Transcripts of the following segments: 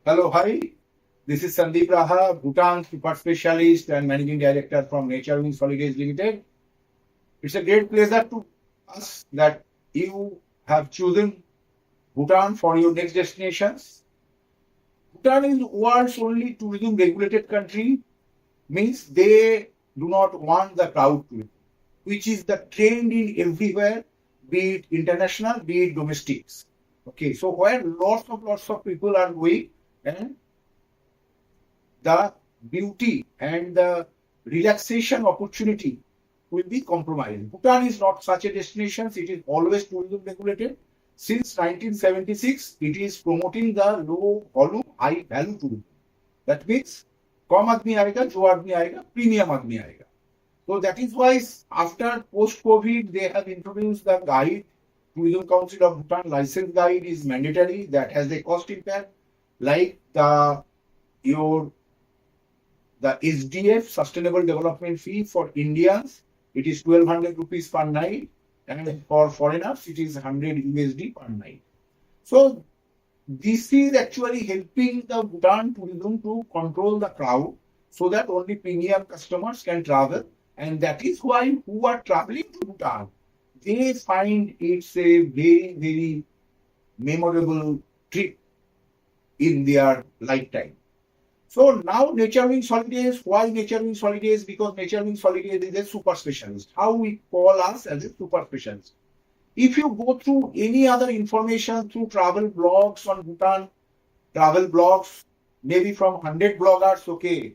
Hello, hi. This is Sandeep Raha, Bhutan Super Specialist and Managing Director from NatureWings Holidays Limited. It's a great pleasure to us that you have chosen Bhutan for your next destinations. Bhutan is world's only tourism regulated country, means they do not want the crowd tourism, which is the trend in everywhere, be it international, be it domestics. Okay, so where lots of people are going and the beauty and the relaxation opportunity will be compromised. Bhutan is not such a destination. It is always tourism regulated. Since 1976, it is promoting the low volume, high value tourism. That means कम आदमी आएगा, जो आदमी आएगा, premium आदमी आएगा. So that is why after post-COVID, they have introduced the guide. Tourism Council of Bhutan license guide is mandatory. That has a cost impact, like the SDF, Sustainable Development Fee for Indians, it is 1200 rupees per night, and for foreigners, it is 100 USD per night. So this is actually helping the Bhutan tourism to control the crowd so that only premium customers can travel. And that is why who are traveling to Bhutan, they find it's a very, very memorable trip in their lifetime. So now NatureWings Holidays, why NatureWings Holidays? Because NatureWings Holidays is a super specialist. How we call us as a super specialist. If you go through any other information through travel blogs on Bhutan, travel blogs, maybe from 100 bloggers, okay,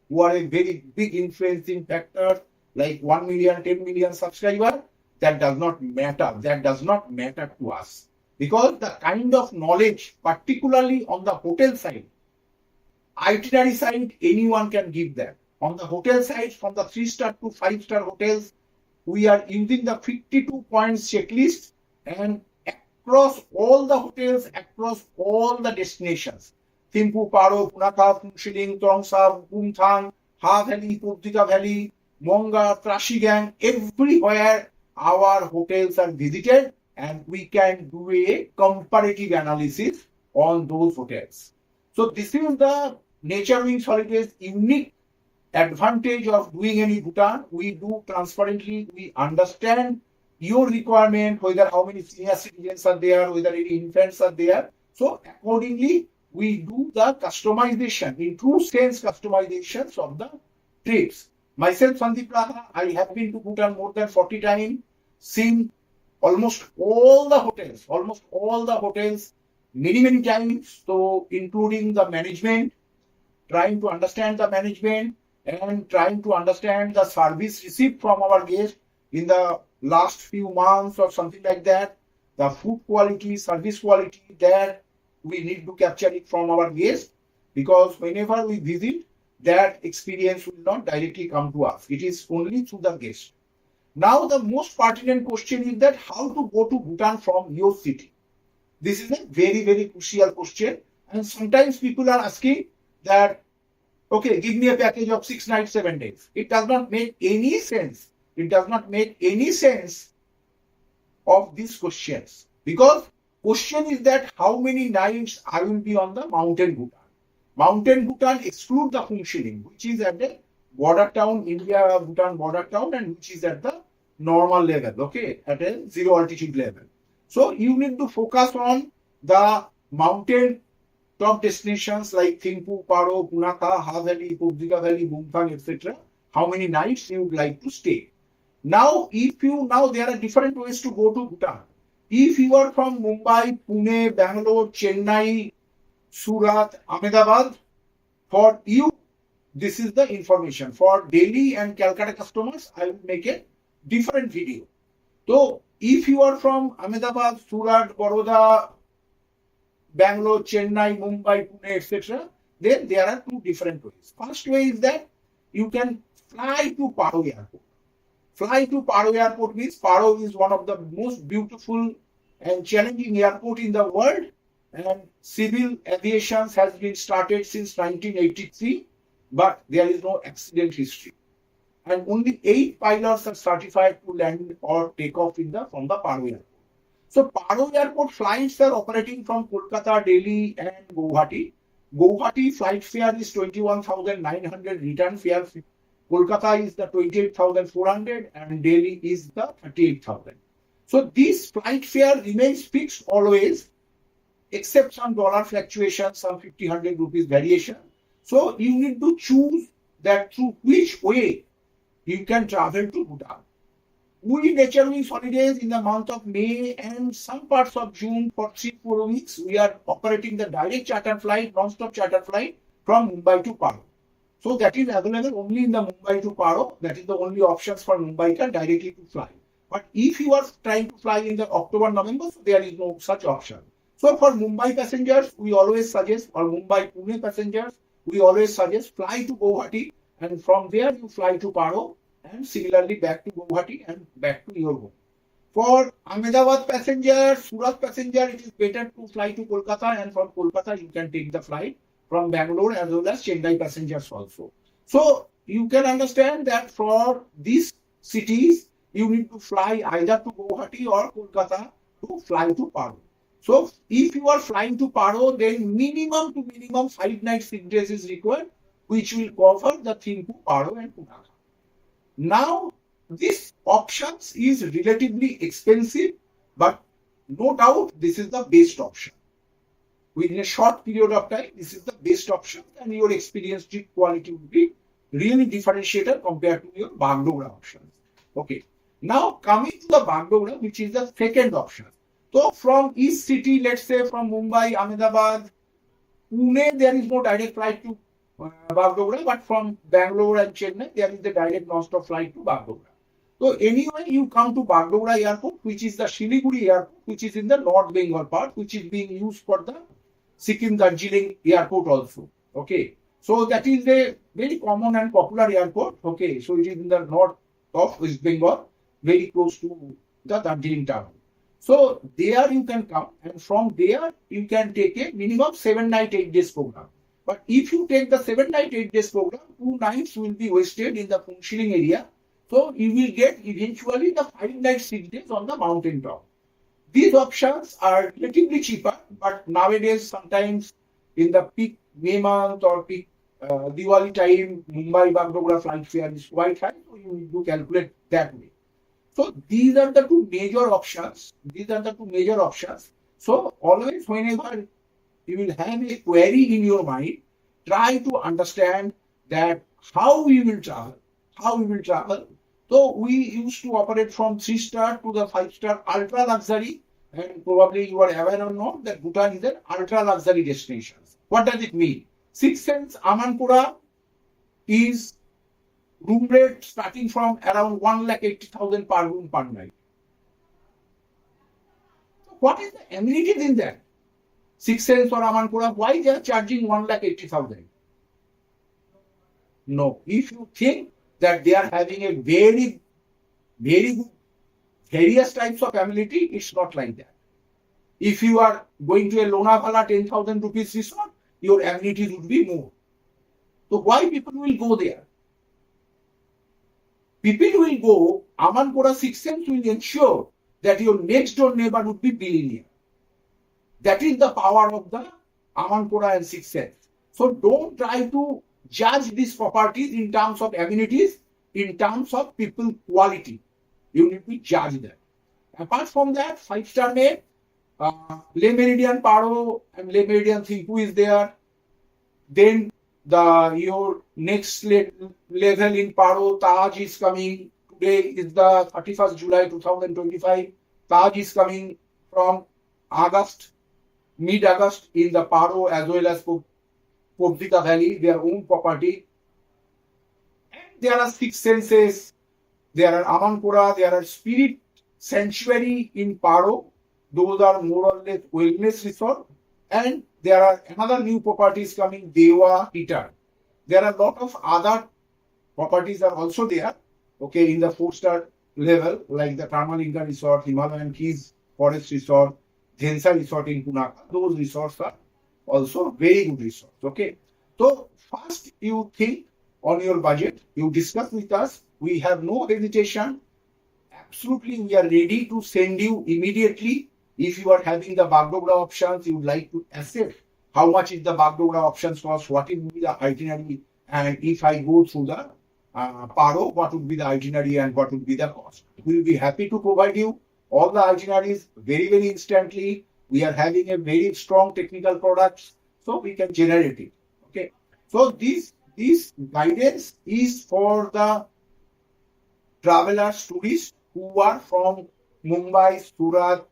who are a very big influencing factor, like 1 million, 10 million subscribers, that does not matter. That does not matter to us. Because the kind of knowledge, particularly on the hotel side, itinerary side, anyone can give that. On the hotel side, from the 3-star to 5-star hotels, we are using the 52 points checklist and across all the hotels, across all the destinations. Thimphu, Paro, Punakha, Phuntshiling, Tongsa, Bumthang, Ha Valley, Puptika Valley, Monga, Trashigang, everywhere our hotels are visited and we can do a comparative analysis on those hotels. So this is the NatureWings Holidays unique advantage of doing any Bhutan. We do transparently, we understand your requirement, whether how many senior citizens are there, whether any infants are there. So accordingly, we do the customization, in true sense customizations of the trips. Myself, Sandeep Raha, I have been to Bhutan more than 40 times, seen almost all the hotels, many times. So including the management, trying to understand the management and trying to understand the service received from our guests in the last few months or something like that. The food quality, service quality, that we need to capture it from our guests, because whenever we visit, that experience will not directly come to us. It is only through the guest. Now, the most pertinent question is that how to go to Bhutan from your city. This is a very, very crucial question. And sometimes people are asking that, okay, give me a package of 6 nights, 7 days. It does not make any sense. It does not make any sense of these questions. Because question is that how many nights I will be on the mountain Bhutan. Mountain Bhutan exclude the Phuntshiling, which is at the border town, India-Bhutan border town, and which is at the normal level, okay, at a zero altitude level. So you need to focus on the mountain top destinations like Thimphu, Paro, Punakha, Ha Valley, Puptika Valley, Bumthang, etc. How many nights you would like to stay. Now there are different ways to go to Bhutan. If you are from Mumbai, Pune, Bangalore, Chennai, Surat, Ahmedabad, for you, this is the information. For Delhi and Calcutta customers, I will make a different video. So if you are from Ahmedabad, Surat, Baroda, Bangalore, Chennai, Mumbai, Pune, etc., then there are two different ways. First way is that you can fly to Paro Airport. Fly to Paro Airport means Paro is one of the most beautiful and challenging airport in the world, and civil aviation has been started since 1983, but there is no accident history. And only 8 pilots are certified to land or take off from the Paro Airport. So Paro Airport flights are operating from Kolkata, Delhi and Guwahati. Guwahati flight fare is 21,900, return fare. Kolkata is the 28,400 and Delhi is the 38,000. So this flight fare remains fixed always, except some dollar fluctuation, some 50, 100 rupees variation. So you need to choose that through which way you can travel to Bhutan. We NatureWings holidays in the month of May and some parts of June for 3-4 weeks, we are operating the direct charter flight, non-stop charter flight from Mumbai to Paro. So that is available only in the Mumbai to Paro. That is the only options for Mumbaiker directly to fly. But if you are trying to fly in the October, November, so there is no such option. So for Mumbai passengers, we always suggest, or Mumbai Pune passengers, we always suggest fly to Guwahati and from there you fly to Paro and similarly back to Guwahati and back to your home. For Ahmedabad passengers, Surat passenger, it is better to fly to Kolkata and from Kolkata you can take the flight from Bangalore as well as Chennai passengers also. So you can understand that for these cities, you need to fly either to Guwahati or Kolkata to fly to Paro. So if you are flying to Paro, then minimum to minimum 5 nights 6 days is required, which will cover the Thimphu, Paro and Punakha. Now, this options is relatively expensive, but no doubt this is the best option. Within a short period of time, this is the best option and your experience trip quality will be really differentiated compared to your Bagdogra options. Okay. Now coming to the Bagdogra, which is the second option. So from each city, let's say from Mumbai, Ahmedabad, Pune, there is no direct flight to Bagdogra, but from Bangalore and Chennai, there is the direct non-stop flight to Bagdogra. So anyway, you come to Bagdogra airport, which is the Siliguri airport, which is in the North Bengal part, which is being used for the Sikkim Darjeeling airport also. Okay. So that is a very common and popular airport. Okay. So it is in the north of West Bengal, very close to the Darjeeling town. So there you can come and from there you can take a minimum 7 night 8 days program. But if you take the 7 night 8 days program, 2 nights will be wasted in the Phuntshiling area. So you will get eventually the 5 nights 6 days on the mountain top. These options are relatively cheaper, but nowadays sometimes in the peak May month or peak Diwali time, Mumbai Bagdogra flight fare is quite high, so you need to calculate that way. So these are the two major options. So always whenever you will have a query in your mind, try to understand that how we will travel. So we used to operate from 3-star to the 5-star ultra luxury, and probably you are aware or not that Bhutan is an ultra luxury destination. What does it mean? 6 Sense Amanpura is room rate starting from around 1,80,000 per room per night. So what is the amenities in that? 6 Sense or Amanpura, why they are charging 1,80,000? No, if you think that they are having a very, very good, various types of amenity, it's not like that. If you are going to a Lonavala 10,000 rupees resort, your amenities would be more. So why people will go there? People will go, Amanpura 6 Sense will ensure that your next door neighbor would be billionaire. That is the power of the Amanpura and 6 Sense. So don't try to judge these properties in terms of amenities, in terms of people quality. You need to judge them. Apart from that, 5-star name, Le Meridian Paro and Le Meridian Thimphu is there. Then your next level in Paro, Taj is coming. Today is the 31st July 2025. Taj is coming from August, mid-August in the Paro as well as Pobdika Valley, their own property. And there are 6 senses. There are Amanpura, there are Spirit Sanctuary in Paro. Those are more or less wellness resort. And there are another new properties coming, Dewa, Titar. There are a lot of other properties are also there, okay, in the 4-star level, like the Karmalinga Resort, Himalayan Keys Forest Resort, Dhensa Resort in Punakha. Those resorts are also very good resorts, okay. So first you think on your budget, you discuss with us, we have no hesitation. Absolutely, we are ready to send you immediately. If you are having the Bagdogra options, you would like to assess how much is the Bagdogra options cost, what will be the itinerary, and if I go through the Paro, what would be the itinerary and what would be the cost. We will be happy to provide you all the itineraries very, very instantly. We are having a very strong technical products, so we can generate it. Okay. So this guidance is for the travelers, tourists who are from Mumbai, Surat,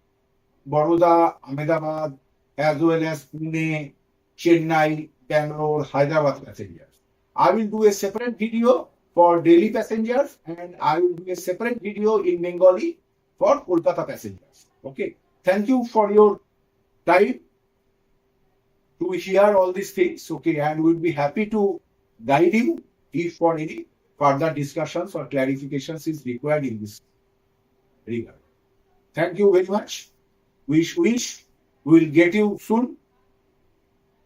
Baroda, Ahmedabad, as well as Pune, Chennai, Bangalore, Hyderabad passengers. I will do a separate video for Delhi passengers and I will do a separate video in Bengali for Kolkata passengers. Okay. Thank you for your time to hear all these things. Okay. And we'll be happy to guide you if for any further discussions or clarifications is required in this regard. Thank you very much. We will get you soon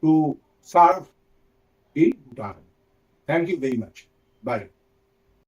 to serve in Bhutan. Thank you very much. Bye.